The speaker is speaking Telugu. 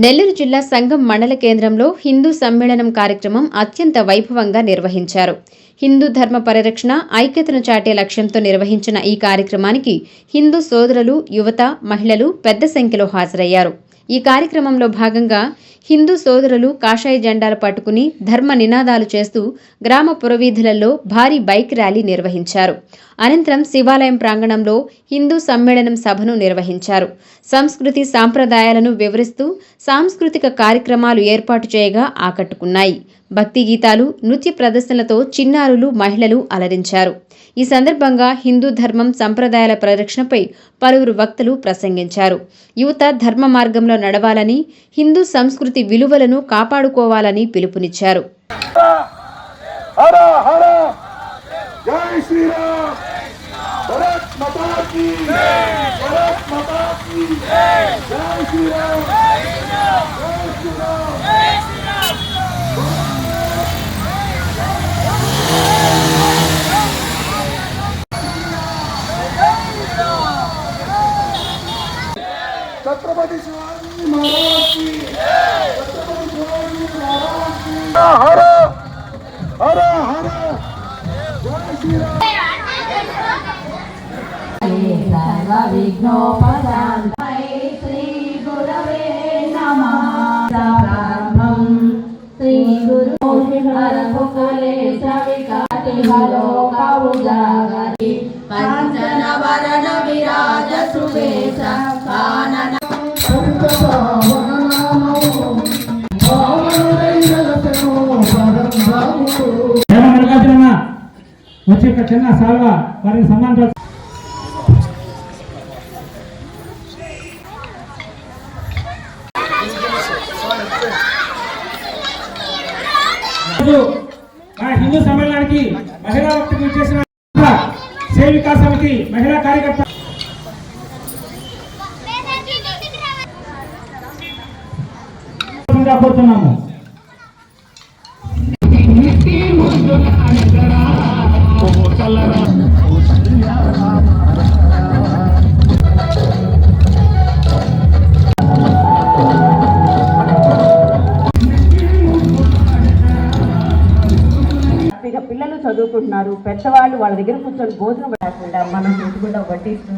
నెల్లూరు జిల్లా సంగం మండల కేంద్రంలో హిందూ సమ్మేళనం కార్యక్రమం అత్యంత వైభవంగా నిర్వహించారు. హిందూ ధర్మ పరిరక్షణ, ఐక్యతను చాటే లక్ష్యంతో నిర్వహించిన ఈ కార్యక్రమానికి హిందూ సోదరులు, యువత, మహిళలు పెద్ద సంఖ్యలో హాజరయ్యారు. ఈ కార్యక్రమంలో భాగంగా హిందూ సోదరులు కాషాయ జెండాలు పట్టుకుని ధర్మ నినాదాలు చేస్తూ గ్రామ పురవీధులలో భారీ బైక్ ర్యాలీ నిర్వహించారు. అనంతరం శివాలయం ప్రాంగణంలో హిందూ సమ్మేళనం సభను నిర్వహించారు. సంస్కృతి సాంప్రదాయాలను వివరిస్తూ సాంస్కృతిక కార్యక్రమాలు ఏర్పాటు చేయగా ఆకట్టుకున్నాయి. భక్తి గీతాలు, నృత్య ప్రదర్శనలతో చిన్నారులు, మహిళలు అలరించారు. ఈ సందర్భంగా హిందూ ధర్మం, సంప్రదాయాల పరిరక్షణపై పలువురు వక్తలు ప్రసంగించారు. యువత ధర్మ మార్గంలో నడవాలని, హిందూ సంస్కృతి విలువలను కాపాడుకోవాలని పిలుపునిచ్చారు. छत्रपति शिवाजी महाराज की, छत्रपति शिवाजी महाराज की, हर हर हर जय श्री राम। सर्व विघ्नोपशान्तये श्री गुरवे नमः। प्रारंभं श्री गुरु हरकुलेश विकाति हलोका उजागरि कांचन वरण विराज सुवेश कानन వచ్చి ఒక చిన్న సాల్వా వారికి సన్మానం హిందూ సమ్మేళనానికి మహిళా వక్తకు చేసిన సేవికా సమితి మహిళా కార్యకర్త కోరుతున్నాము. పిల్లలు చదువుకుంటున్నారు, పెద్దవాళ్ళు వాళ్ళ దగ్గర కూర్చొని భోజనం పెట్టకుండా మనం చూసుకుంటా వడ్డిస్తూ